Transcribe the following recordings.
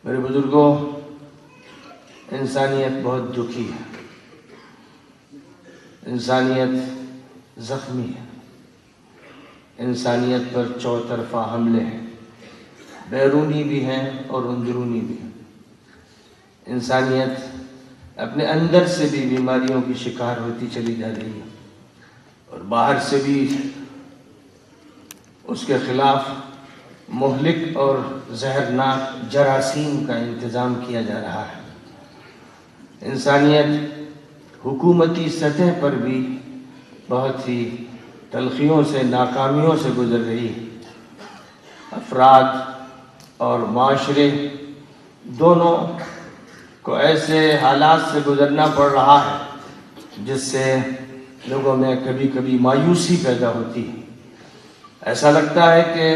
میرے بزرگوں، انسانیت بہت دکھی ہے، انسانیت زخمی ہے، انسانیت پر چوطرفہ حملے ہیں، بیرونی بھی ہیں اور اندرونی بھی ہیں۔ انسانیت اپنے اندر سے بھی بیماریوں کی شکار ہوتی چلی جا رہی ہے اور باہر سے بھی اس کے خلاف مہلک اور زہرناک جراثیم کا انتظام کیا جا رہا ہے۔ انسانیت حکومتی سطح پر بھی بہت ہی تلخیوں سے، ناکامیوں سے گزر رہی ہے۔ افراد اور معاشرے دونوں کو ایسے حالات سے گزرنا پڑ رہا ہے جس سے لوگوں میں کبھی کبھی مایوسی پیدا ہوتی ہے۔ ایسا لگتا ہے کہ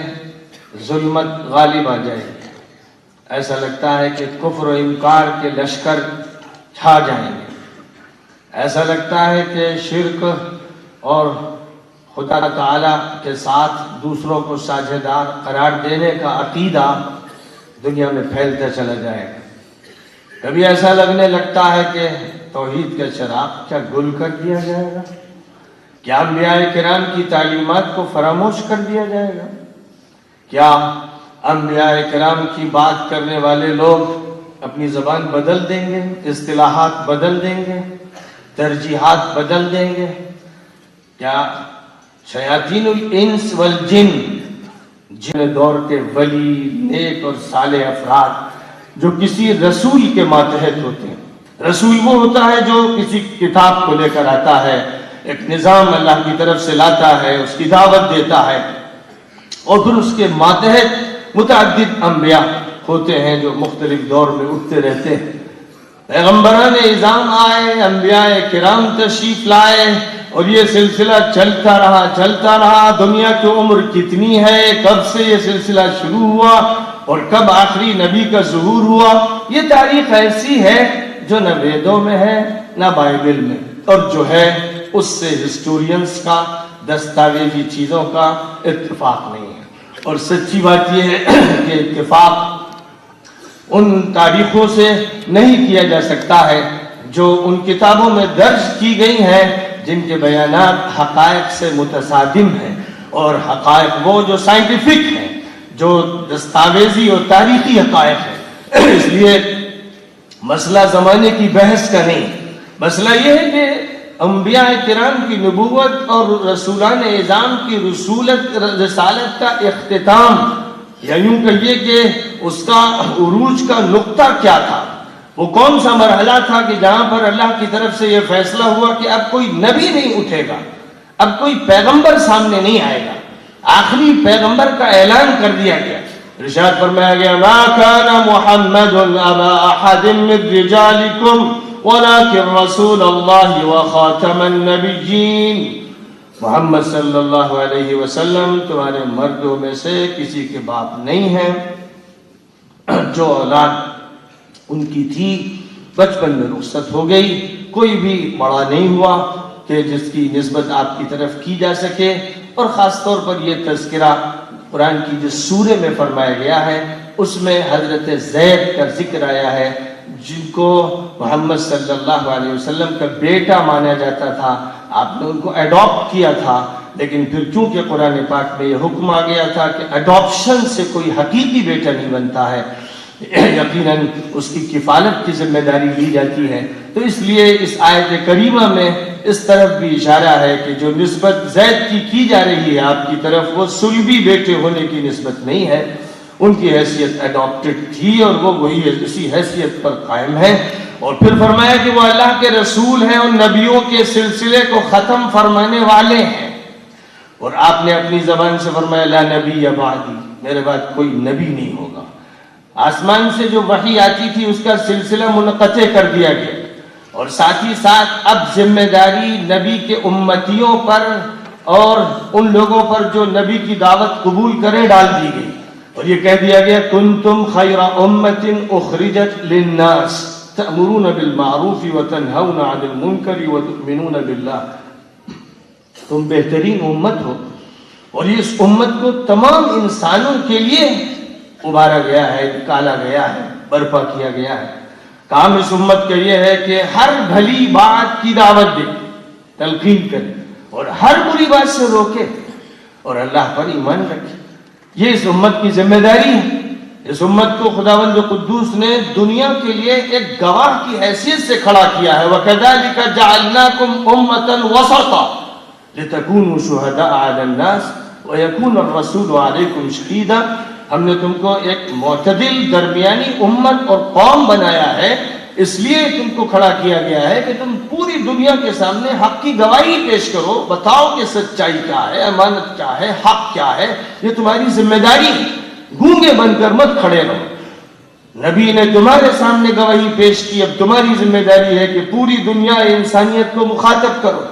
ظلمت غالب آ جائے گی، ایسا لگتا ہے کہ کفر و انکار کے لشکر چھا جائیں گے، ایسا لگتا ہے کہ شرک اور خدا تعالی کے ساتھ دوسروں کو ساجھیدار قرار دینے کا عقیدہ دنیا میں پھیلتا چلا جائے گا۔ کبھی ایسا لگنے لگتا ہے کہ توحید کا چراغ کیا گل کر دیا جائے گا؟ کیا انبیاء کرام کی تعلیمات کو فراموش کر دیا جائے گا؟ کیا انبیاء کرام کی بات کرنے والے لوگ اپنی زبان بدل دیں گے، اصطلاحات بدل دیں گے، ترجیحات بدل دیں گے؟ کیا شیاطین الانس والجن، جن دور کے ولی، نیک اور صالح افراد جو کسی رسول کے ماتحت ہوتے ہیں، رسول وہ ہوتا ہے جو کسی کتاب کو لے کر آتا ہے، ایک نظام اللہ کی طرف سے لاتا ہے، اس کی دعوت دیتا ہے، اور پھر اس کے ماتحت متعدد انبیاء ہوتے ہیں جو مختلف دور میں اٹھتے رہتے ہیں۔ پیغمبران اعظام آئے، انبیاء کرام تشریف لائے، اور یہ سلسلہ چلتا رہا۔ دنیا کی عمر کتنی ہے، کب سے یہ سلسلہ شروع ہوا اور کب آخری نبی کا ظہور ہوا، یہ تاریخ ایسی ہے جو نہ ویدوں میں ہے نہ بائبل میں، اور جو ہے اس سے ہسٹورینز کا، دستاویزی چیزوں کا اتفاق نہیں ہے۔ اور سچی بات یہ ہے کہ اتفاق ان تاریخوں سے نہیں کیا جا سکتا ہے جو ان کتابوں میں درج کی گئی ہیں، جن کے بیانات حقائق سے متصادم ہیں، اور حقائق وہ جو سائنٹیفک ہیں، جو دستاویزی اور تاریخی حقائق ہیں۔ اس لیے مسئلہ زمانے کی بحث کا نہیں، مسئلہ یہ ہے کہ انبیاء کرام کی نبوت اور رسولان اعظام کی رسالت کا اختتام، یا یوں کہیے کہ اس کا عروج کا نقطہ کیا تھا، وہ کون سا مرحلہ تھا کہ جہاں پر اللہ کی طرف سے یہ فیصلہ ہوا کہ اب کوئی نبی نہیں اٹھے گا، اب کوئی پیغمبر سامنے نہیں آئے گا، آخری پیغمبر کا اعلان کر دیا گیا۔ ارشاد فرمایا گیا، ما کان محمد ابا احد من رجالکم ولکن رسول اللہ وخاتم النبیین، محمد صلی اللہ علیہ وسلم تمہارے مردوں میں سے کسی کے باپ نہیں ہیں، جو اولاد ان کی تھی بچپن میں رخصت ہو گئی، کوئی بھی بڑا نہیں ہوا کہ جس کی نسبت آپ کی طرف کی جا سکے۔ اور خاص طور پر یہ تذکرہ قرآن کی جس سورے میں فرمایا گیا ہے اس میں حضرت زید کا ذکر آیا ہے، جن کو محمد صلی اللہ علیہ وسلم کا بیٹا مانا جاتا تھا، آپ نے ان کو ایڈاپٹ کیا تھا، لیکن پھر چونکہ قرآن پاک میں یہ حکم آ گیا تھا کہ ایڈاپشن سے کوئی حقیقی بیٹا نہیں بنتا ہے، یقیناً اس کی کفالت کی ذمہ داری لی جاتی ہے، تو اس لیے اس آیت کریمہ میں اس طرف بھی اشارہ ہے کہ جو نسبت زید کی جا رہی ہے آپ کی طرف، وہ صلبی بیٹے ہونے کی نسبت نہیں ہے، ان کی حیثیت ایڈاپٹڈ تھی اور وہ وہی اسی حیثیت پر قائم ہے۔ اور پھر فرمایا کہ وہ اللہ کے رسول ہیں اور نبیوں کے سلسلے کو ختم فرمانے والے ہیں، اور آپ نے اپنی زبان سے فرمایا لا نبی بعدی، میرے بعد کوئی نبی نہیں ہوگا۔ آسمان سے جو وحی آتی تھی اس کا سلسلہ منقطع کر دیا گیا، اور ساتھ ہی ساتھ اب ذمہ داری نبی کے امتیوں پر اور ان لوگوں پر جو نبی کی دعوت قبول کریں ڈال دی گئی، اور یہ کہہ دیا گیا کنتم خیر امت اخرجت للناس تأمرون بالمعروف وتنہون عن المنکر وتؤمنون باللہ، تم بہترین امت ہو، اور یہ اس امت کو تمام انسانوں کے لیے ابھارا گیا ہے، نکالا گیا ہے، برپا کیا گیا ہے۔ کام اس امت کا یہ ہے کہ ہر بھلی بات کی دعوت دے، تلقین کرے اور ہر بری بات سے روکے اور اللہ پر ایمان رکھے۔ یہ اس امت کی ذمہ داری ہے۔ اس امت کو خداوند قدوس نے دنیا کے لیے ایک گواہ کی حیثیت سے کھڑا کیا ہے۔ وَكَذَلِكَ جَعَلْنَاكُمْ أُمَّةً وَسَطًا لِتَكُونُوا شُهَدَاءَ عَلَى النَّاسِ وَيَكُونَ الرَّسُولُ عَلَيْكُمْ شَهِيدًا۔ ہم نے تم کو ایک معتدل درمیانی امت اور قوم بنایا ہے، اس لیے تم کو کھڑا کیا گیا ہے کہ تم پوری دنیا کے سامنے حق کی گواہی پیش کرو، بتاؤ کہ سچائی کیا ہے، امانت کیا ہے، حق کیا ہے۔ یہ تمہاری ذمہ داری ہے، گونگے بن کر مت کھڑے رہو۔ نبی نے تمہارے سامنے گواہی پیش کی، اب تمہاری ذمہ داری ہے کہ پوری دنیا انسانیت کو مخاطب کرو۔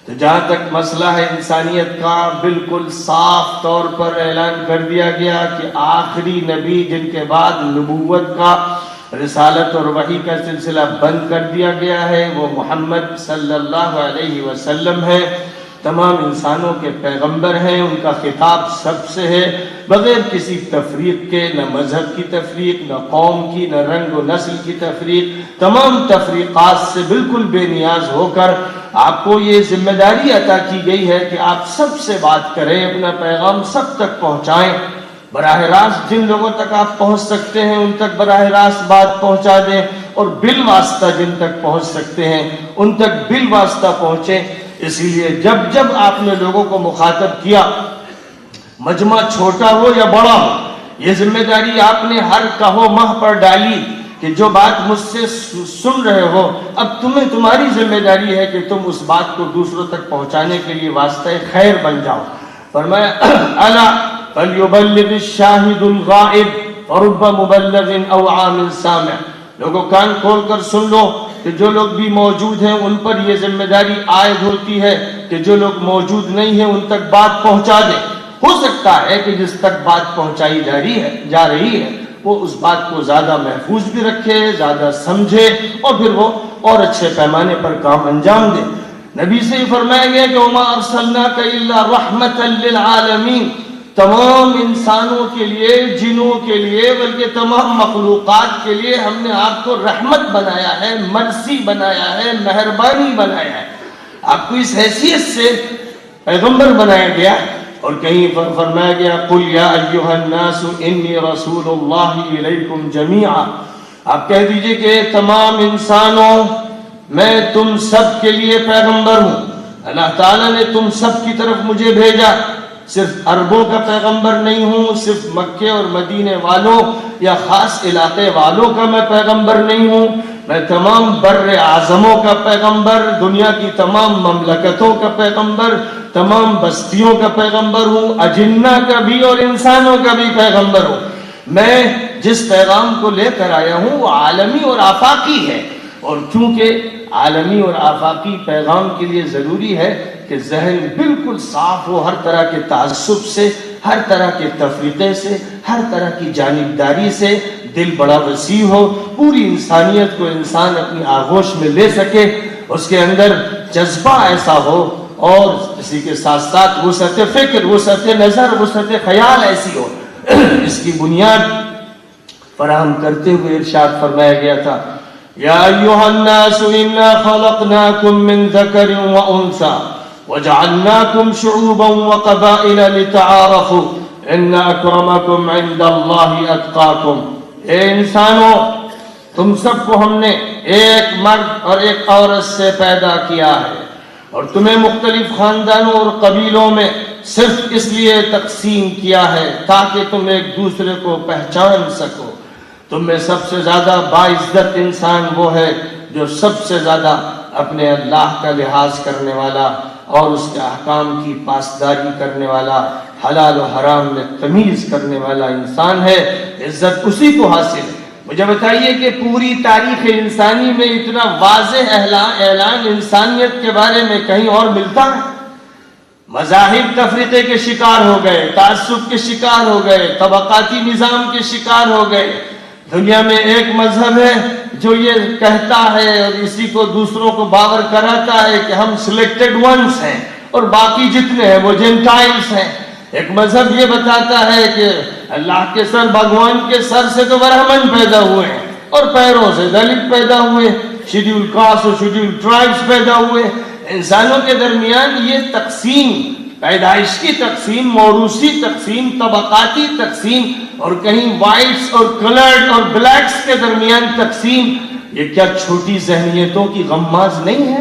تو جہاں تک مسئلہ ہے انسانیت کا، بالکل صاف طور پر اعلان کر دیا گیا کہ آخری نبی جن کے بعد نبوت کا، رسالت اور وحی کا سلسلہ بند کر دیا گیا ہے، وہ محمد صلی اللہ علیہ وسلم ہے۔ تمام انسانوں کے پیغمبر ہیں، ان کا خطاب سب سے ہے، بغیر کسی تفریق کے، نہ مذہب کی تفریق، نہ قوم کی، نہ رنگ و نسل کی تفریق، تمام تفریقات سے بالکل بے نیاز ہو کر آپ کو یہ ذمہ داری عطا کی گئی ہے کہ آپ سب سے بات کریں، اپنا پیغام سب تک پہنچائیں۔ براہ راست جن لوگوں تک آپ پہنچ سکتے ہیں ان تک براہ راست بات پہنچا دیں، اور بالواسطہ جن تک پہنچ سکتے ہیں ان تک بالواسطہ پہنچیں۔ اسی لیے جب جب آپ نے لوگوں کو مخاطب کیا، مجمع چھوٹا ہو یا بڑا ہو، یہ ذمہ داری آپ نے ہر کہو مہ پر ڈالی کہ جو بات مجھ سے سن رہے ہو، اب تمہاری ذمہ داری ہے کہ تم اس بات کو دوسروں تک پہنچانے کے لیے واسطہ خیر بن جاؤ۔ فرمایا الا فلیبلغ الشاہد الغائب ورب مبلغ اوعى من سامع۔ لوگوں کان کھول کر سن لو کہ جو لوگ بھی موجود ہیں ان پر یہ ذمہ داری عائد ہوتی ہے کہ جو لوگ موجود نہیں ہیں ان تک بات پہنچا دیں۔ ہو سکتا ہے کہ جس تک بات پہنچائی جا رہی ہے وہ اس بات کو زیادہ محفوظ بھی رکھے، زیادہ سمجھے، اور پھر وہ اور اچھے پیمانے پر کام انجام دے۔ نبی سے فرمایا گیا کہ وما ارسلناک الا رحمتا للعالمین، تمام انسانوں کے لیے، جنوں کے لیے، بلکہ تمام مخلوقات کے لیے ہم نے آپ کو رحمت بنایا ہے، مرسی بنایا ہے، مہربانی بنایا ہے، آپ کو اس حیثیت سے پیغمبر بنایا گیا۔ اور کہیں فرمایا گیا قل یا ایھا الناس انی رسول اللہ الیکم جمیعا، آپ کہہ دیجئے کہ تمام انسانوں میں تم سب کے لیے پیغمبر ہوں، اللہ تعالیٰ نے تم سب کی طرف مجھے بھیجا، صرف عربوں کا پیغمبر نہیں ہوں، صرف مکے اور مدینے والوں یا خاص علاقے والوں کا میں پیغمبر نہیں ہوں، میں تمام بر اعظموں کا پیغمبر، دنیا کی تمام مملکتوں کا پیغمبر، تمام بستیوں کا پیغمبر ہوں، اجنہ کا بھی اور انسانوں کا بھی پیغمبر ہوں۔ میں جس پیغام کو لے کر آیا ہوں وہ عالمی اور آفاقی ہے، اور چونکہ عالمی اور آفاقی پیغام کے لیے ضروری ہے کہ ذہن بالکل صاف ہو، ہر طرح کے تعصب سے، ہر طرح کے تفریقے سے، ہر طرح کی جانبداری سے دل بڑا وسیع ہو، پوری انسانیت کو انسان اپنی آغوش میں لے سکے، اس کے اندر جذبہ ایسا ہو، اور اسی کے ساتھ ساتھ وسعت فکر، وسعت نظر، وسعت خیال ایسی ہو۔ اس کی بنیاد فراہم کرتے ہوئے ارشاد فرمایا گیا تھا یا ایھا الناس انا خلقناکم من ذکر و انثی وجعلناکم شعوبا وقبائل لتعارفوا ان اکرمکم عند اللہ اتقاکم۔ اے انسانوں، تم سب کو ہم نے ایک مرد اور ایک عورت سے پیدا کیا ہے، اور تمہیں مختلف خاندانوں اور قبیلوں میں صرف اس لیے تقسیم کیا ہے تاکہ تم ایک دوسرے کو پہچان سکو۔ تم میں سب سے زیادہ باعزت انسان وہ ہے جو سب سے زیادہ اپنے اللہ کا لحاظ کرنے والا اور اس کے احکام کی پاسداری کرنے والا، حلال و حرام میں تمیز کرنے والا انسان ہے۔ عزت اسی کو حاصل ہے۔ مجھے بتائیے کہ پوری تاریخ انسانی میں اتنا واضح اعلان انسانیت کے بارے میں کہیں اور ملتا ہے؟ مذاہب تفریقے کے شکار ہو گئے، تعصب کے شکار ہو گئے، طبقاتی نظام کے شکار ہو گئے۔ دنیا میں ایک مذہب ہے جو یہ کہتا ہے اور اسی کو دوسروں کو باور کراتا ہے کہ ہم سلیکٹڈ ونس ہیں اور باقی جتنے ہیں وہ جینٹائلز ہیں۔ ایک مذہب یہ بتاتا ہے کہ اللہ کے سر، بھگوان کے سر سے تو برہمن پیدا ہوئے ہیں اور پیروں سے دلت پیدا ہوئے، شیڈیول کاسٹ اور شیڈیول ٹرائبس پیدا ہوئے۔ انسانوں کے درمیان یہ تقسیم، پیدائش کی تقسیم، موروثی تقسیم، طبقاتی تقسیم، اور کہیں وائٹس اور کلرڈ اور بلیکس کے درمیان تقسیم، یہ کیا چھوٹی ذہنیتوں کی غماز نہیں ہے؟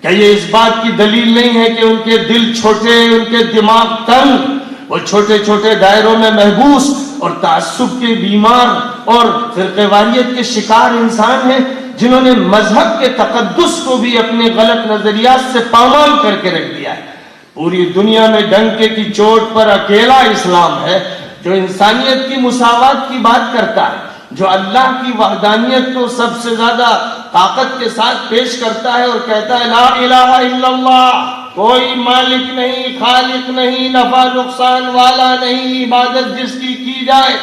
کیا یہ اس بات کی دلیل نہیں ہے کہ ان کے دل چھوٹے، ان کے دماغ تنگ، وہ چھوٹے چھوٹے دائروں میں محبوس اور تعصب کے بیمار اور فرقہ واریت کے شکار انسان ہیں، جنہوں نے مذہب کے تقدس کو بھی اپنے غلط نظریات سے پامال کر کے رکھ دیا ہے۔ پوری دنیا میں ڈنکے کی چوٹ پر اکیلا اسلام ہے جو انسانیت کی مساوات کی بات کرتا ہے، جو اللہ کی وحدانیت کو سب سے زیادہ طاقت کے ساتھ پیش کرتا ہے اور کہتا ہے لا الہ الا اللہ، کوئی مالک نہیں، خالق نہیں، نفع نقصان والا نہیں، عبادت جس کی جائے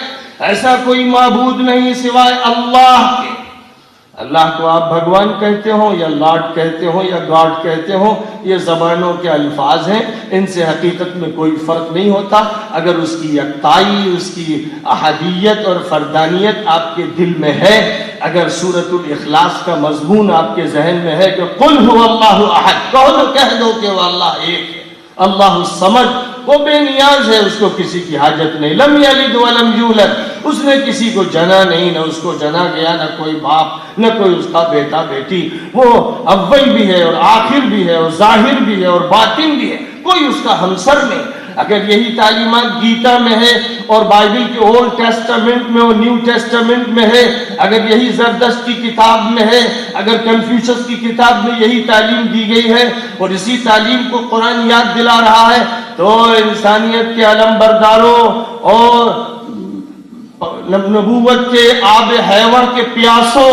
ایسا کوئی معبود نہیں سوائے اللہ کے۔ اللہ کو آپ بھگوان کہتے ہو یا لاڈ کہتے ہو یا گاڈ کہتے ہو، یہ زبانوں کے الفاظ ہیں، ان سے حقیقت میں کوئی فرق نہیں ہوتا اگر اس کی یکتائی، اس کی احدیت اور فردانیت آپ کے دل میں ہے، اگر سورۃ الاخلاص کا مضمون آپ کے ذہن میں ہے کہ قل هو اللہ احد، کہہ دو کہ وہ اللہ ایک ہے، اللہ الصمد، وہ بے نیاز ہے، اس کو کسی کی حاجت نہیں، لم یلد ولم یولد، اس نے کسی کو جنا نہیں، نہ اس کو جنا گیا، نہ کوئی باپ، نہ کوئی اس کا بیٹا بیٹی، وہ اول بھی ہے اور آخر بھی ہے اور ظاہر بھی ہے اور باطن بھی ہے، کوئی اس کا ہمسر نہیں۔ اگر یہی تعلیمات گیتا میں ہے اور بائبل کے اولڈ ٹیسٹامنٹ میں اور نیو ٹیسٹامنٹ میں ہے، اگر یہی زردشت کی کتاب میں ہے، اگر کنفیوشس کی کتاب میں یہی تعلیم دی گئی ہے اور اسی تعلیم کو قرآن یاد دلا رہا ہے، تو انسانیت کے علم برداروں اور نبوت کے آب حیوہ کے پیاسوں،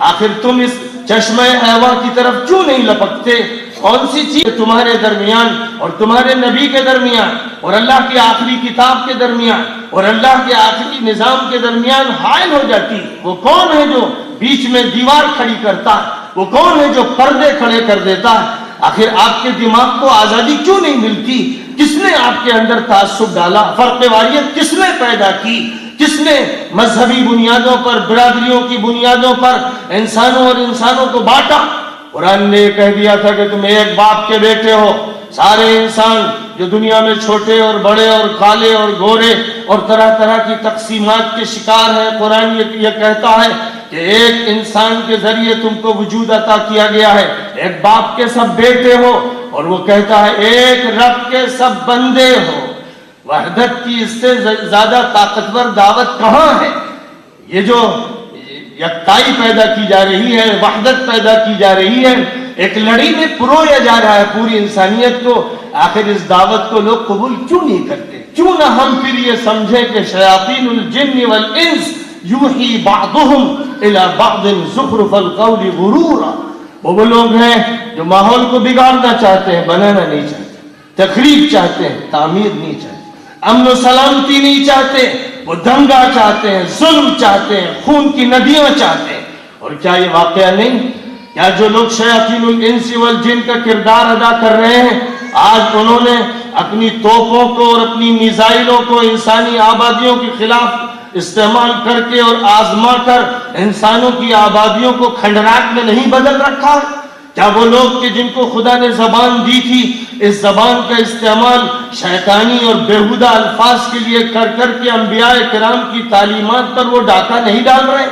آخر تم اس چشمہ حیوہ کی طرف کیوں نہیں لپکتے؟ کون سی چیز تمہارے درمیان اور تمہارے نبی کے درمیان اور اللہ کی آخری کتاب کے درمیان اور اللہ کے آخری نظام کے درمیان حائل ہو جاتی؟ وہ کون ہے جو بیچ میں دیوار کھڑی کرتا ہے؟ وہ کون ہے جو پردے کھڑے کر دیتا ہے؟ آخر آپ کے دماغ کو آزادی کیوں نہیں ملتی؟ کس نے آپ کے اندر تعصب ڈالا؟ فرقہ واریت کس نے پیدا کی؟ کس نے مذہبی بنیادوں پر، برادریوں کی بنیادوں پر انسانوں اور انسانوں کو بانٹا؟ قرآن نے کہہ دیا تھا کہ تم ایک باپ کے بیٹے ہو، سارے انسان جو دنیا میں چھوٹے اور بڑے اور کالے اور گورے اور طرح طرح کی تقسیمات کے شکار ہیں، قرآن یہ کہتا ہے کہ ایک انسان کے ذریعے تم کو وجود عطا کیا گیا ہے، ایک باپ کے سب بیٹے ہو، اور وہ کہتا ہے ایک رب کے سب بندے ہو۔ وحدت کی اس سے زیادہ طاقتور دعوت کہاں ہے؟ یہ جو یکتائی پیدا کی جا رہی ہے، وحدت پیدا کی جا رہی ہے، ایک لڑی میں پرویا جا رہا ہے پوری انسانیت کو، آخر اس دعوت کو لوگ قبول کیوں نہیں کرتے؟ کیوں نہ ہم پھر یہ سمجھیں کہ شیاطین الجن والانس یوحی بعضهم الى بعض زخرف القول غرورا، وہ لوگ ہیں جو ماحول کو بگاڑنا چاہتے ہیں، بنانا نہیں چاہتے، تخریب چاہتے ہیں، تعمیر نہیں چاہتے، امن و سلامتی نہیں چاہتے، وہ دنگا چاہتے ہیں، ظلم چاہتے ہیں، خون کی ندیاں چاہتے ہیں۔ اور کیا یہ واقعہ نہیں؟ کیا جو لوگ شیاطین الانس والجن کا کردار ادا کر رہے ہیں، آج انہوں نے اپنی توپوں کو اور اپنی میزائلوں کو انسانی آبادیوں کے خلاف استعمال کر کے اور آزما کر انسانوں کی آبادیوں کو کھنڈرات میں نہیں بدل رکھا؟ کیا وہ لوگ کہ جن کو خدا نے زبان دی تھی، اس زبان کا استعمال شیطانی اور بیہودہ الفاظ کے لیے کر کر کے انبیاء کرام کی تعلیمات پر وہ ڈاکہ نہیں ڈال رہے؟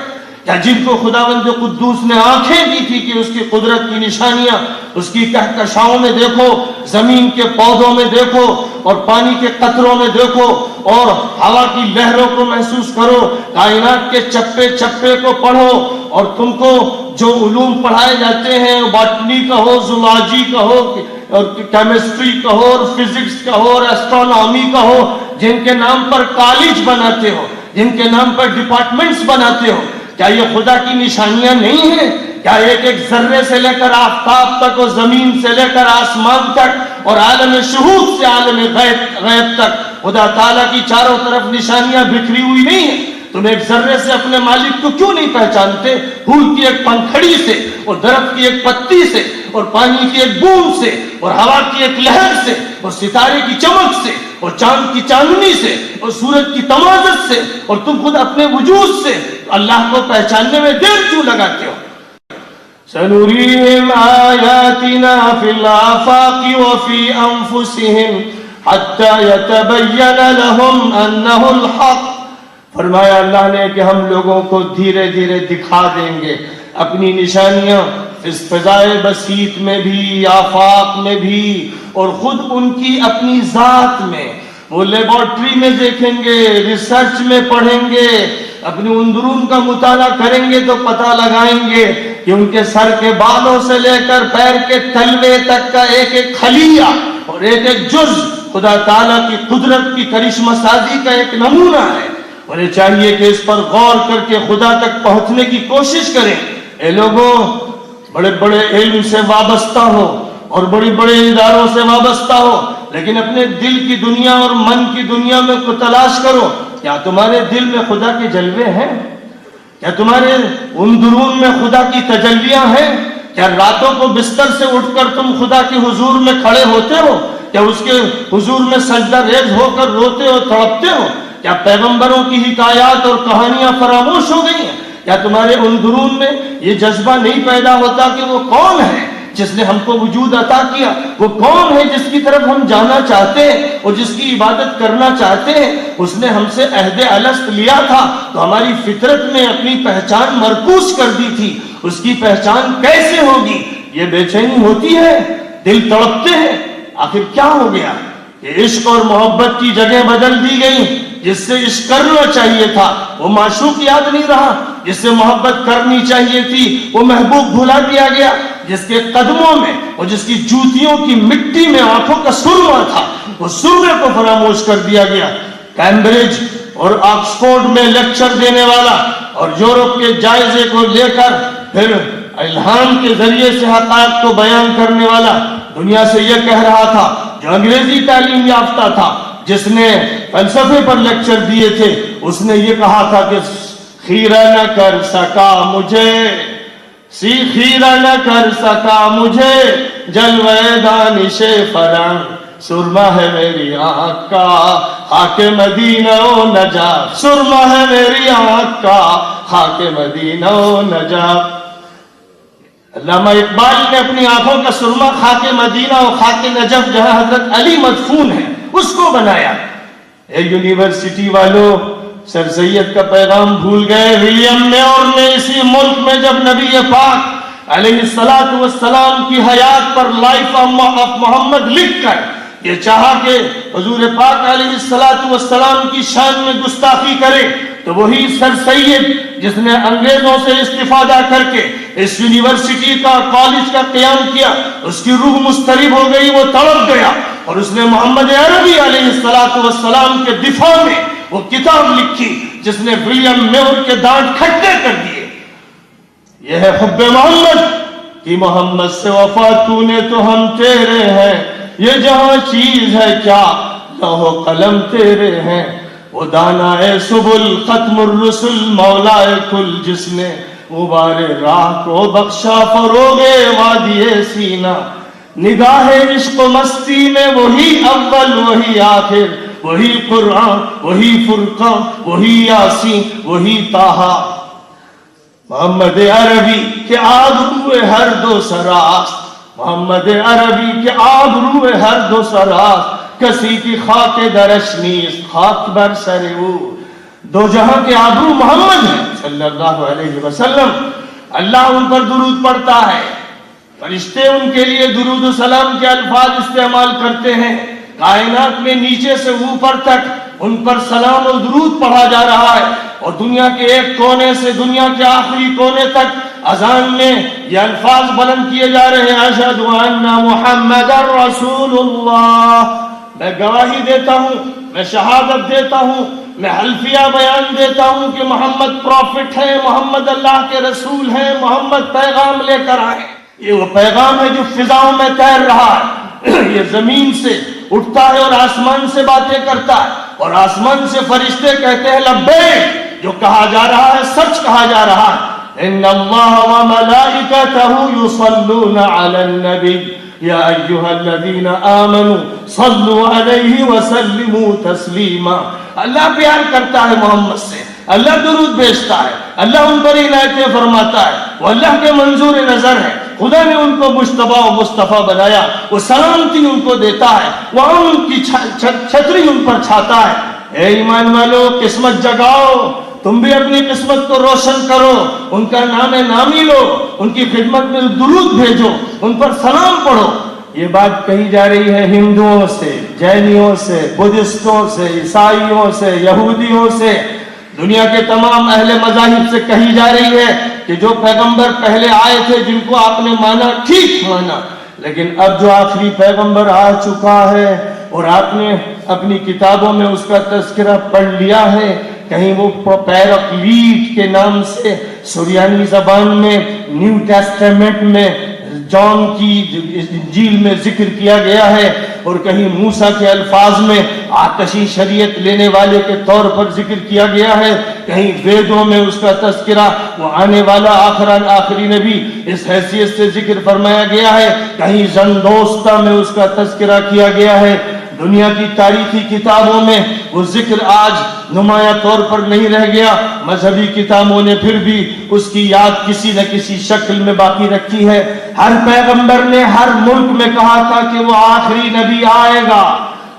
کیا جن کو خداوند قدوس نے آنکھیں دی تھی کہ اس کی قدرت کی نشانیاں اس کی کہکشاؤں میں دیکھو، زمین کے پودوں میں دیکھو اور پانی کے قطروں میں دیکھو اور ہوا کی لہروں کو محسوس کرو، کائنات کے چپے چپے کو پڑھو، اور تم کو جو علوم پڑھائے جاتے ہیں، باٹنی کا ہو، زولاجی کا ہو اور کیمسٹری کا ہو اور فزکس کا ہو اور ایسٹرونومی کا ہو، جن کے نام پر کالج بناتے ہو، جن کے نام پر ڈپارٹمنٹس بناتے ہو، کیا یہ خدا کی نشانیاں نہیں ہیں؟ کیا ایک ایک ذرے سے لے کر آفتاب تک اور زمین سے لے کر آسمان تک اور عالم شہود سے عالم غیب تک خدا تعالیٰ کی چاروں طرف نشانیاں بکھری ہوئی نہیں ہیں؟ تم ایک ذرے سے اپنے مالک کو کیوں نہیں پہچانتے؟ پھول کی ایک پنکھڑی سے اور درخت کی ایک پتی سے اور پانی کی ایک بوند سے اور ہوا کی ایک لہر سے اور ستارے کی چمک سے اور چاند کی چاندنی سے اور سورج کی تمازت سے اور تم خود اپنے وجود سے اللہ کو پہچاننے میں دیر کیوں لگاتے ہو؟ سنريهم آياتنا في الآفاق وفي أنفسهم حتى يتبين لهم أنه الحق. فرمایا اللہ نے کہ ہم لوگوں کو دھیرے دھیرے دکھا دیں گے اپنی نشانیاں اس فضائے بسیط میں بھی، آفاق میں بھی، اور خود ان کی اپنی ذات میں. وہ لیبارٹری میں دیکھیں گے، ریسرچ میں پڑھیں گے، اپنی اندرون کا مطالعہ کریں گے تو پتہ لگائیں گے کہ ان کے سر کے بالوں سے لے کر پیر کے تلوے تک کا ایک ایک خلیہ اور ایک ایک جز خدا تعالیٰ کی قدرت کی کرشمہ سازی کا ایک نمونہ ہے. اور یہ چاہیے کہ اس پر غور کر کے خدا تک پہنچنے کی کوشش کریں. اے لوگوں، بڑے بڑے علم سے وابستہ ہو اور بڑے بڑے اداروں سے وابستہ ہو، لیکن اپنے دل کی دنیا اور من کی دنیا میں کو تلاش کرو. کیا تمہارے دل میں خدا کے جلوے ہیں؟ کیا تمہارے اندرون میں خدا کی تجلیاں ہیں؟ کیا راتوں کو بستر سے اٹھ کر تم خدا کے حضور میں کھڑے ہوتے ہو؟ کیا اس کے حضور میں سجدہ ریز ہو کر روتے ہو، تڑپتے ہو؟ کیا پیغمبروں کی حکایات اور کہانیاں فراموش ہو گئی ہیں؟ کیا تمہارے اندرون میں یہ جذبہ نہیں پیدا ہوتا کہ وہ کون ہے جس نے ہم کو وجود عطا کیا؟ وہ کون ہے جس کی طرف ہم جانا چاہتے ہیں اور جس کی عبادت کرنا چاہتے ہیں؟ اس نے ہم سے عہد الست لیا تھا تو ہماری فطرت میں اپنی پہچان مرکوز کر دی تھی. اس کی پہچان کیسے ہوگی؟ یہ بے چینی ہوتی ہے، دل تڑپتے ہیں. آخر کیا ہو گیا کہ عشق اور محبت کی جگہ بدل دی گئی؟ جس سے عشق کرنا چاہیے تھا وہ معشوق یاد نہیں رہا، جس سے محبت کرنی چاہیے تھی وہ محبوب بھلا دیا گیا، جس کے قدموں میں اور جس کی جوتیوں کی مٹی میں آنکھوں کا سرما تھا وہ سرمے کو فراموش کر دیا گیا. کیمبرج اور آکسفورڈ میں لیکچر دینے والا اور یورپ کے جائزے کو لے کر پھر الہام کے ذریعے سے حقائق کو بیان کرنے والا دنیا سے یہ کہہ رہا تھا، جو انگریزی تعلیم یافتہ تھا، جس نے فلسفے پر لیکچر دیے تھے، اس نے یہ کہا تھا کہ خیرہ نہ کر سکا مجھے، خیرہ نہ کر سکا مجھے جلوہ دانش فرنگ، سرما ہے میری آنکھ کا خاک مدینہ و نجات، سرما ہے میری آنکھ کا خاک مدینہ و نجات. علامہ اقبال نے اپنی آنکھوں کا سرما خاک مدینہ اور خاک نجف جہاں حضرت علی مدفون ہے اس کو بنایا. اے یونیورسٹی والوں، سر سید کا پیغام بھول گئے؟ ولیم میور نے اسی ملک میں جب نبی پاک علیہ السلام کی حیات پر لائف آف محمد لکھ کر یہ چاہا کہ حضور پاک علیہ السلام کی شان میں گستاخی کرے، تو وہی سر سید جس نے انگریزوں سے استفادہ کر کے اس یونیورسٹی کا کالج کا قیام کیا، اس کی روح مضطرب ہو گئی، وہ تڑپ گیا، اور اس نے محمد عربی علیہ السلام کے دفاع میں وہ کتاب لکھی جس نے ولیم میور کے دانت کھٹے کر دیے. یہ ہے حب محمد کہ محمد سے وفا تو نے تو ہم تیرے ہیں، یہ جہاں چیز ہے کیا لوح و قلم تیرے ہیں. وہ دانا سبل ختم الرسل مولا کل جس نے غبار راہ کو بخشا فروغ وادی سینہ، نگاہ عشق و مستی میں وہی اول وہی آخر، وہی قرآن وہی فرقان وہی یاسین وہی طٰہٰ. محمد عربی کے آبروئے ہر دو سراست، محمد عربی کے آبروئے ہر دو سراست، کسی کی خاک درش نیست خاک بر سر او. دو جہاں کے آبرو محمد ہیں صلی اللہ علیہ وسلم. اللہ ان پر درود پڑھتا ہے، فرشتے ان کے لیے درود و سلام کے الفاظ استعمال کرتے ہیں. کائنات میں نیچے سے اوپر تک ان پر سلام و درود پڑھا جا رہا ہے، اور دنیا کے ایک کونے سے دنیا کے آخری کونے تک اذان میں یہ الفاظ بلند کیے جا رہے ہیں، اشہد ان محمد رسول اللہ. میں گواہی دیتا ہوں، میں شہادت دیتا ہوں، میں حلفیہ بیان دیتا ہوں کہ محمد پروفٹ ہے، محمد اللہ کے رسول ہیں، محمد پیغام لے کر آئے. یہ وہ پیغام ہے جو فضاؤں میں تیر رہا ہے، یہ زمین سے اٹھتا ہے اور آسمان سے باتیں کرتا ہے، اور آسمان سے فرشتے کہتے ہیں لبیک. جو کہا جا رہا ہے سچ کہا جا رہا ہے. ان اللہ وملائکتہ یصلون علی النبی یا ایھا الذین آمنوا صلوا علیہ وسلموا تسلیما. اللہ پیار کرتا ہے محمد سے، اللہ درود بھیجتا ہے، اللہ ان پر عنایتیں فرماتا ہے، وہ اللہ کے منظور نظر ہے. خدا نے ان کو مجتبی و مصطفیٰ بنایا، وہ سلامتی ان کو دیتا ہے، وہ ان کی چھتری ان پر چھاتا ہے. اے ایمان والو، قسمت جگاؤ، تم بھی اپنی قسمت کو روشن کرو، ان کا نام نامی لو، ان کی خدمت میں درود بھیجو، ان پر سلام پڑھو. یہ بات کہی جا رہی ہے ہندوؤں سے، جینیوں سے، بدھسٹوں سے، عیسائیوں سے، یہودیوں سے، دنیا کے تمام اہل مذاہب سے کہی جا رہی ہے کہ جو پیغمبر پہلے آئے تھے جن کو آپ نے مانا ٹھیک مانا، لیکن اب جو آخری پیغمبر آ چکا ہے اور آپ نے اپنی کتابوں میں اس کا تذکرہ پڑھ لیا ہے، کہیں وہ پیراکلیٹ کے نام سے سریانی زبان میں نیو ٹیسٹیمنٹ میں جان کی انجیل میں ذکر کیا گیا ہے، اور کہیں موسیٰ کے الفاظ میں آتشی شریعت لینے والے کے طور پر ذکر کیا گیا ہے، کہیں ویدوں میں اس کا تذکرہ وہ آنے والا آخری نبی اس حیثیت سے ذکر فرمایا گیا ہے، کہیں زندوستہ میں اس کا تذکرہ کیا گیا ہے. دنیا کی تاریخی کتابوں میں وہ ذکر آج نمایاں طور پر نہیں رہ گیا. مذہبی کتابوں نے پھر بھی اس کی یاد کسی نہ کسی شکل میں باقی رکھی ہے. ہر پیغمبر نے ہر ملک میں کہا تھا کہ وہ آخری نبی آئے گا،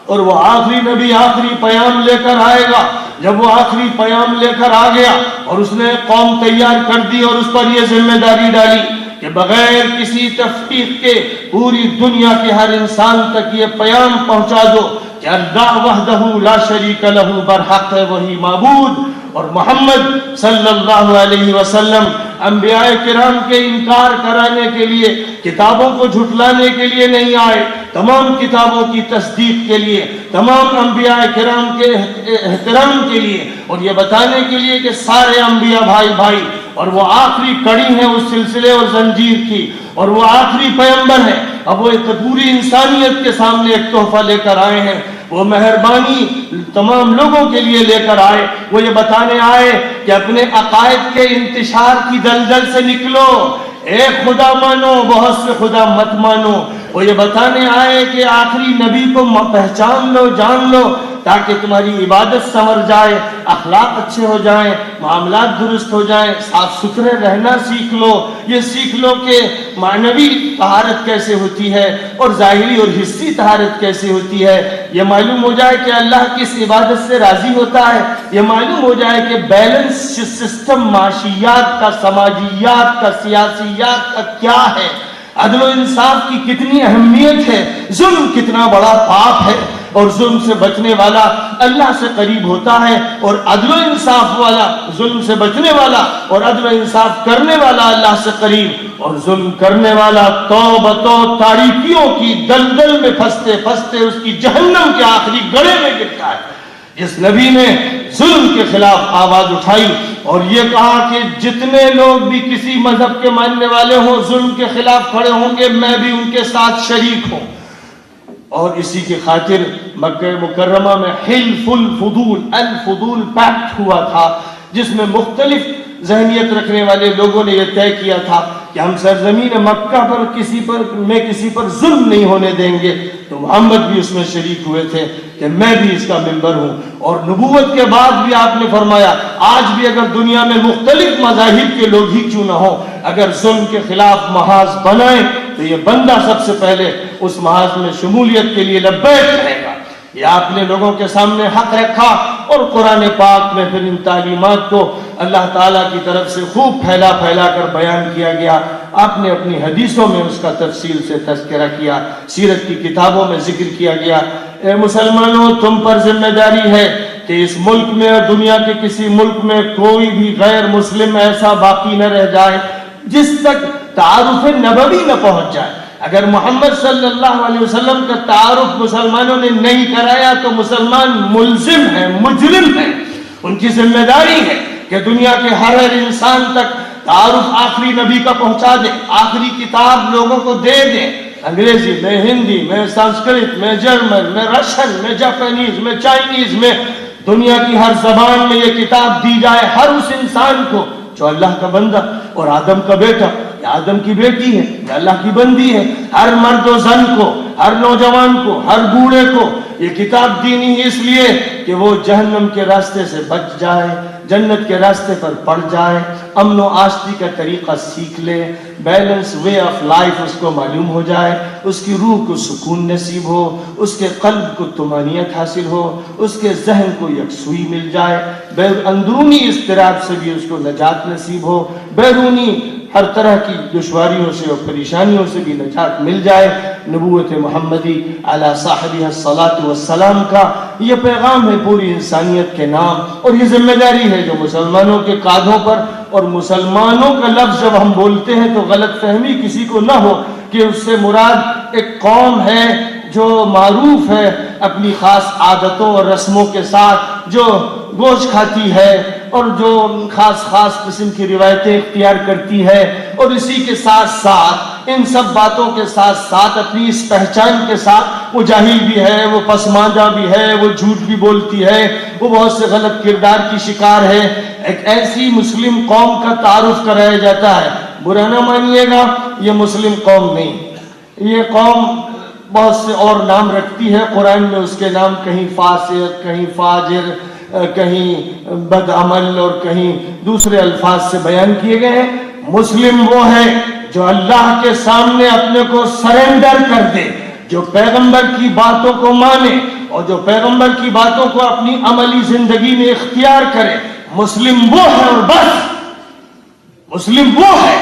اور وہ آخری نبی آخری پیام لے کر آئے گا. جب وہ آخری پیام لے کر آ گیا اور اس نے قوم تیار کر دی اور اس پر یہ ذمہ داری ڈالی کہ بغیر کسی تفریق کے پوری دنیا کے ہر انسان تک یہ پیام پہنچا دو کہ اللہ وحدہ لا شریک لہ برحق ہے وہی معبود، اور محمد صلی اللہ علیہ وسلم انبیاء کرام کے انکار کرانے کے لیے، کتابوں کو جھٹلانے کے لیے نہیں آئے، تمام کتابوں کی تصدیق کے لیے، تمام انبیاء کرام کے احترام کے لیے، اور یہ بتانے کے لیے کہ سارے انبیاء بھائی بھائی، اور وہ آخری کڑی ہے اس سلسلے اور زنجیر کی، اور وہ آخری پیغمبر ہے. اب وہ پوری انسانیت کے سامنے ایک تحفہ لے کر آئے ہیں، وہ مہربانی تمام لوگوں کے لیے لے کر آئے. وہ یہ بتانے آئے کہ اپنے عقائد کے انتشار کی دلدل سے نکلو، ایک خدا مانو، بہت سے خدا مت مانو. وہ یہ بتانے آئے کہ آخری نبی کو پہچان لو، جان لو، تاکہ تمہاری عبادت سنور جائے، اخلاق اچھے ہو جائیں، معاملات درست ہو جائیں، صاف ستھرے رہنا سیکھ لو. یہ سیکھ لو کہ معنوی طہارت کیسے ہوتی ہے اور ظاہری اور حسی طہارت کیسے ہوتی ہے. یہ معلوم ہو جائے کہ اللہ کس عبادت سے راضی ہوتا ہے. یہ معلوم ہو جائے کہ بیلنس سسٹم معاشیات کا، سماجیات کا، سیاسیات کا کیا ہے، عدل و انصاف کی کتنی اہمیت ہے، ظلم کتنا بڑا پاپ ہے، اور ظلم سے بچنے والا اللہ سے قریب ہوتا ہے، اور عدل و انصاف والا، ظلم سے بچنے والا اور عدل و انصاف کرنے والا اللہ سے قریب، اور ظلم کرنے والا توبہ تاریکیوں کی دلدل میں پھنستے پھنستے اس کی جہنم کے آخری گڑھے میں گرتا ہے. جس نبی نے ظلم کے خلاف آواز اٹھائی اور یہ کہا کہ جتنے لوگ بھی کسی مذہب کے ماننے والے ہوں ظلم کے خلاف کھڑے ہوں گے، میں بھی ان کے ساتھ شریک ہوں. اور اسی کی خاطر مکہ مکرمہ میں حلف الفضول پیکٹ ہوا تھا، جس میں مختلف ذہنیت رکھنے والے لوگوں نے یہ طے کیا تھا کہ ہم سرزمین مکہ پر کسی پر ظلم نہیں ہونے دیں گے. تو محمد بھی اس میں شریک ہوئے تھے کہ میں بھی اس کا ممبر ہوں. اور نبوت کے بعد بھی آپ نے فرمایا آج بھی اگر دنیا میں مختلف مذاہب کے لوگ ہی کیوں نہ ہو، اگر ظلم کے خلاف محاذ بنائیں تو یہ بندہ سب سے پہلے اس محاذ میں شمولیت کے لیے لبیک کہے گا. یہ آپ نے لوگوں کے سامنے حق رکھا، اور قرآن پاک میں پھر ان تعلیمات کو اللہ تعالیٰ کی طرف سے خوب پھیلا کر بیان کیا گیا. آپ نے اپنی حدیثوں میں اس کا تفصیل سے تذکرہ کیا، سیرت کی کتابوں میں ذکر کیا گیا. اے مسلمانوں، تم پر ذمہ داری ہے کہ اس ملک میں اور دنیا کے کسی ملک میں کوئی بھی غیر مسلم ایسا باقی نہ رہ جائے جس تک تعارف نبوی نہ پہنچ جائے. اگر محمد صلی اللہ علیہ وسلم کا تعارف مسلمانوں نے نہیں کرایا تو مسلمان ملزم ہیں، مجرم ہیں. ان کی ذمہ داری ہے کہ دنیا کے ہر انسان تک تعارف آخری نبی کا پہنچا دے، آخری کتاب لوگوں کو دے دے. انگریزی میں، ہندی میں، سنسکرت میں، جرمن میں، رشین میں، جاپانیز میں، چائنیز میں، دنیا کی ہر زبان میں یہ کتاب دی جائے ہر اس انسان کو جو اللہ کا بندہ اور آدم کا بیٹا یا آدم کی بیٹی ہے یا اللہ کی بندی ہے، ہر مرد و زن کو، ہر نوجوان کو، ہر بوڑھے کو یہ کتاب دینی ہے، اس لیے کہ وہ جہنم کے راستے سے بچ جائے، جنت کے راستے پر پڑ جائے، امن و آشتی کا طریقہ سیکھ لے، بیلنس وے آف لائف اس کو معلوم ہو جائے، اس کی روح کو سکون نصیب ہو، اس کے قلب کو طمانینت حاصل ہو، اس کے ذہن کو یکسوئی مل جائے، اندرونی اضطراب سے بھی اس کو نجات نصیب ہو، بیرونی ہر طرح کی دشواریوں سے اور پریشانیوں سے بھی نجات مل جائے۔ نبوت محمدی علی صاحبہ الصلاۃ والسلام کا یہ پیغام ہے پوری انسانیت کے نام، اور یہ ذمہ داری ہے جو مسلمانوں کے کاندھوں پر، اور مسلمانوں کا لفظ جب ہم بولتے ہیں تو غلط فہمی کسی کو نہ ہو کہ اس سے مراد ایک قوم ہے جو معروف ہے اپنی خاص عادتوں اور رسموں کے ساتھ، جو گوشت کھاتی ہے اور جو خاص قسم کی روایتیں اختیار کرتی ہے، اور اسی کے ساتھ ساتھ ان سب باتوں کے ساتھ ساتھ اپنی اس پہچان کے ساتھ وہ جاہل بھی ہے، وہ پسماندہ بھی ہے، وہ جھوٹ بھی بولتی ہے، وہ بہت سے غلط کردار کی شکار ہے، ایک ایسی مسلم قوم کا تعارف کرایا جاتا ہے۔ برا نہ مانیے گا، یہ مسلم قوم نہیں، یہ قوم بہت سے اور نام رکھتی ہے، قرآن میں اس کے نام کہیں فاسق، کہیں فاجر، کہیں بد عمل اور کہیں دوسرے الفاظ سے بیان کیے گئے ہیں۔ مسلم وہ ہے جو اللہ کے سامنے اپنے کو سرنڈر کر دے، جو پیغمبر کی باتوں کو مانے اور جو پیغمبر کی باتوں کو اپنی عملی زندگی میں اختیار کرے۔ مسلم وہ ہے اور بس، مسلم وہ ہے۔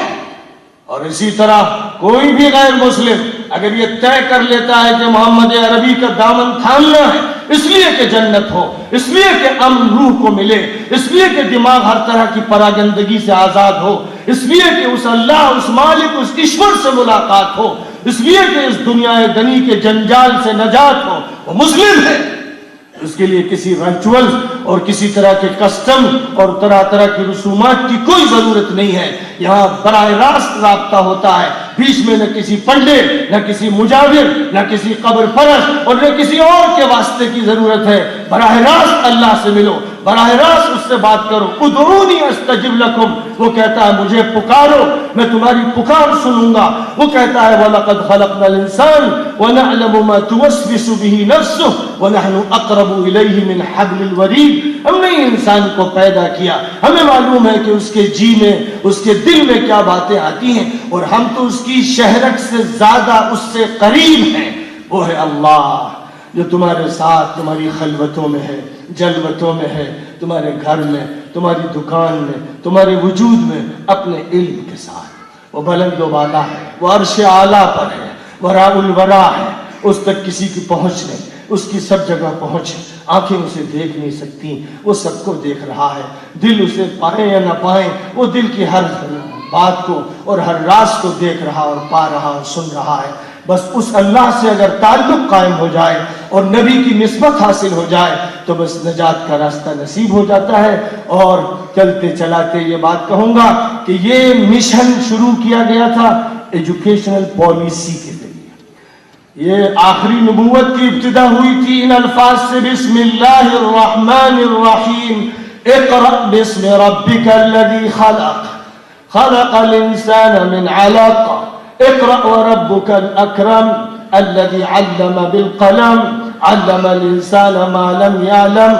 اور اسی طرح کوئی بھی غیر مسلم اگر یہ طے کر لیتا ہے کہ محمد عربی کا دامن تھامنا ہے، اس لیے کہ جنت ہو، اس لیے کہ امن روح کو ملے، اس لیے کہ دماغ ہر طرح کی پراگندگی سے آزاد ہو، اس لیے کہ اس اللہ، اس مالک، اس ایشور سے ملاقات ہو، اس لیے کہ اس دنیا دنی کے جنجال سے نجات ہو، وہ مسلم ہے۔ اس کے لیے کسی ریچول اور کسی طرح کے کسٹم اور طرح طرح کی رسومات کی کوئی ضرورت نہیں ہے۔ یہاں براہ راست رابطہ ہوتا ہے، بیچ میں نہ کسی پنڈت، نہ کسی مجاور، نہ کسی قبر پرست اور نہ کسی اور کے واسطے کی ضرورت ہے۔ براہ راست اللہ سے ملو، براہ راست اس سے بات کرو۔ ادعونی استجب لکم، وہ کہتا ہے مجھے پکارو میں تمہاری پکار سنوں گا۔ وہ کہتا ہے وَلَقَدْ خَلَقْنَا الْإِنسَانَ وَنَعْلَمُ مَا تُوَسْوِسُ بِهِ نَفْسُهُ وَنَحْنُ أَقْرَبُ إِلَيْهِ مِنْ حَبْلِ الْوَرِيدِ۔ ہم نے انسان کو پیدا کیا، ہمیں معلوم ہے کہ اس کے جی میں، اس کے دل میں کیا باتیں آتی ہیں، اور ہم تو اس کی شہرک سے زیادہ اس سے قریب ہیں۔ وہ ہے اللہ جو تمہارے ساتھ تمہاری خلوتوں میں ہے، جلوتوں میں ہے، تمہارے گھر میں، تمہاری دکان میں، تمہارے وجود میں، اپنے علم کے ساتھ۔ وہ بلند و بالا ہے، وہ عرش اعلیٰ پر ہے، وراء الورا ہے، اس تک کسی کی پہنچ نہیں، اس کی سب جگہ پہنچ ہے، آنکھیں اسے دیکھ نہیں سکتی، وہ سب کو دیکھ رہا ہے، دل اسے پائیں یا نہ پائیں، وہ دل کی ہر بات کو اور ہر راز کو دیکھ رہا اور پا رہا اور سن رہا ہے۔ بس اس اللہ سے اگر تعلق قائم ہو جائے اور نبی کی نسبت حاصل ہو جائے تو بس نجات کا راستہ نصیب ہو جاتا ہے۔ اور چلتے چلاتے یہ بات کہوں گا کہ یہ مشن شروع کیا گیا تھا ایجوکیشنل پالیسی کے ذریعے۔ یہ آخری نبوت کی ابتدا ہوئی تھی ان الفاظ سے، بسم اللہ الرحمن الرحیم، اقرأ باسم ربک الذی خلق، خلق الانسان من علق، اقرأ وربك الأكرم الذي علم بالقلم علم الإنسان ما لم يعلم۔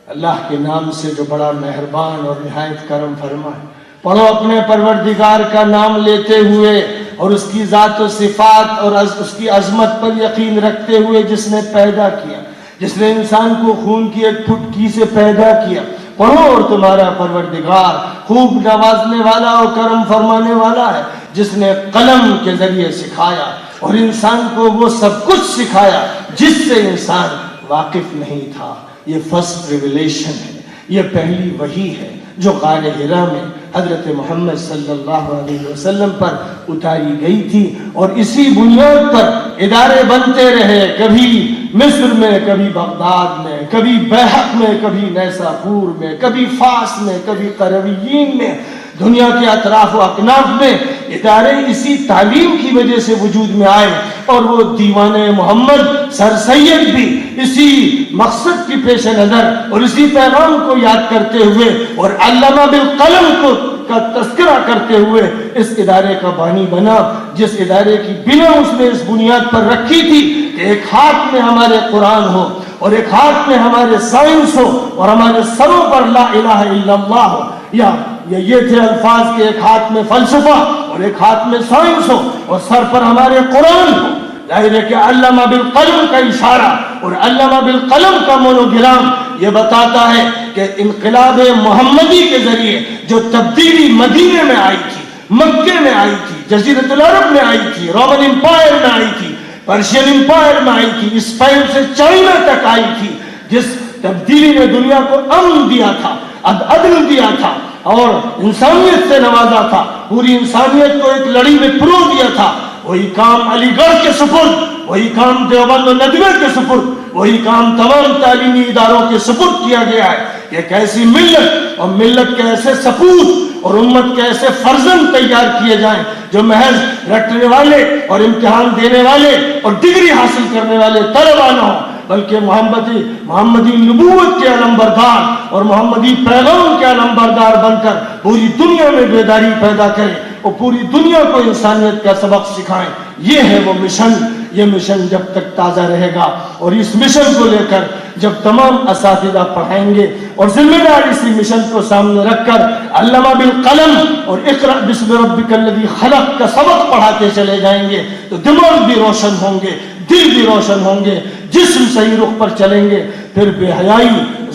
اللہ کے نام سے جو بڑا مہربان اور نہایت کرم فرما ہے، پڑھو اپنے پروردگار کا نام لیتے ہوئے اور اس کی ذات و صفات اور اس کی عظمت پر یقین رکھتے ہوئے، جس نے پیدا کیا، جس نے انسان کو خون کی ایک پھٹکی سے پیدا کیا۔ پڑھو اور تمہارا پروردگار خوب نوازنے والا اور کرم فرمانے والا ہے، جس نے قلم کے ذریعے سکھایا اور انسان کو وہ سب کچھ سکھایا جس سے انسان واقف نہیں تھا۔ یہ فرسٹ ریویلیشن ہے، یہ پہلی وحی ہے جو غار حرا میں حضرت محمد صلی اللہ علیہ وسلم پر اتاری گئی تھی، اور اسی بنیاد پر ادارے بنتے رہے، کبھی مصر میں، کبھی بغداد میں، کبھی بیحق میں، کبھی نیساپور میں، کبھی فاس میں، کبھی قرویین میں، دنیا کے اطراف و اکناف میں ادارے اسی تعلیم کی وجہ سے وجود میں آئے۔ اور وہ دیوانے محمد سر سید بھی اسی مقصد کی پیش نظر اور اسی پیغام کو یاد کرتے ہوئے اور علامہ بالقلم کو کا تذکرہ کرتے ہوئے اس ادارے کا بانی بنا، جس ادارے کی بنا اس نے اس بنیاد پر رکھی تھی کہ ایک ہاتھ میں ہمارے قرآن ہو اور ایک ہاتھ میں ہمارے سائنس ہو اور ہمارے سروں پر لا الہ الا اللہ ہو، یا یہ تھے الفاظ کے ایک ہاتھ میں فلسفہ اور ایک ہاتھ میں سائنس ہو اور سر پر ہمارے قرآن ہو۔ ظاہر ہے کہ علامہ بالقلم کا اشارہ اور علامہ بالقلم کا مونوگرام یہ بتاتا ہے کہ انقلاب محمدی کے ذریعے جو تبدیلی مدینے میں آئی تھی، مکے میں آئی تھی، جزیرۃ العرب میں آئی تھی، رومن امپائر میں آئی تھی، پرشین امپائر میں آئی تھی، اسپین سے چائنا تک آئی تھی، جس تبدیلی نے دنیا کو امن دیا تھا، عدل دیا تھا اور انسانیت سے نوازا تھا، پوری انسانیت کو ایک لڑی میں پرو دیا تھا، وہی کام علی گڑھ کے سپرد، وہی کام دیوبند و ندوہ کے سپرد، وہی کام تمام تعلیمی اداروں کے سپرد کیا گیا ہے کہ ایک ایسی ملت اور ملت کے ایسے سپوت اور امت کے ایسے فرزند تیار کیے جائیں جو محض رٹنے والے اور امتحان دینے والے اور ڈگری حاصل کرنے والے طلبہ نہ ہوں، بلکہ محمدی نبوت کے علمبردار اور محمدی پیغام کے علمبردار بن کر پوری دنیا میں بیداری پیدا کریں اور پوری دنیا کو انسانیت کا سبق سکھائیں۔ یہ ہے وہ مشن۔ یہ مشن جب تک تازہ رہے گا اور اس مشن کو لے کر جب تمام اساتذہ پڑھائیں گے اور ذمہ دار اسی مشن کو سامنے رکھ کر علامہ بالقلم اور اقرأ بسم ربک الذی خلق کا سبق پڑھاتے چلے جائیں گے تو دماغ بھی روشن ہوں گے، دل بھی روشن ہوں گے، جسم صحیح رخ پر چلیں گے، پھر بے حیائی،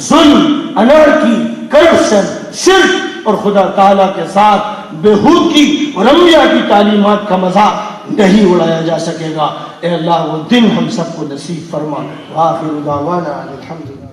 ظلم، انارکی، کرپشن، شرک اور خدا تعالیٰ کے ساتھ بےہودگی اور انبیاء کی تعلیمات کا مذاق نہیں اڑایا جا سکے گا۔ اے اللہ وہ دن ہم سب کو نصیب فرما۔ وآخر دعوانا الحمدللہ۔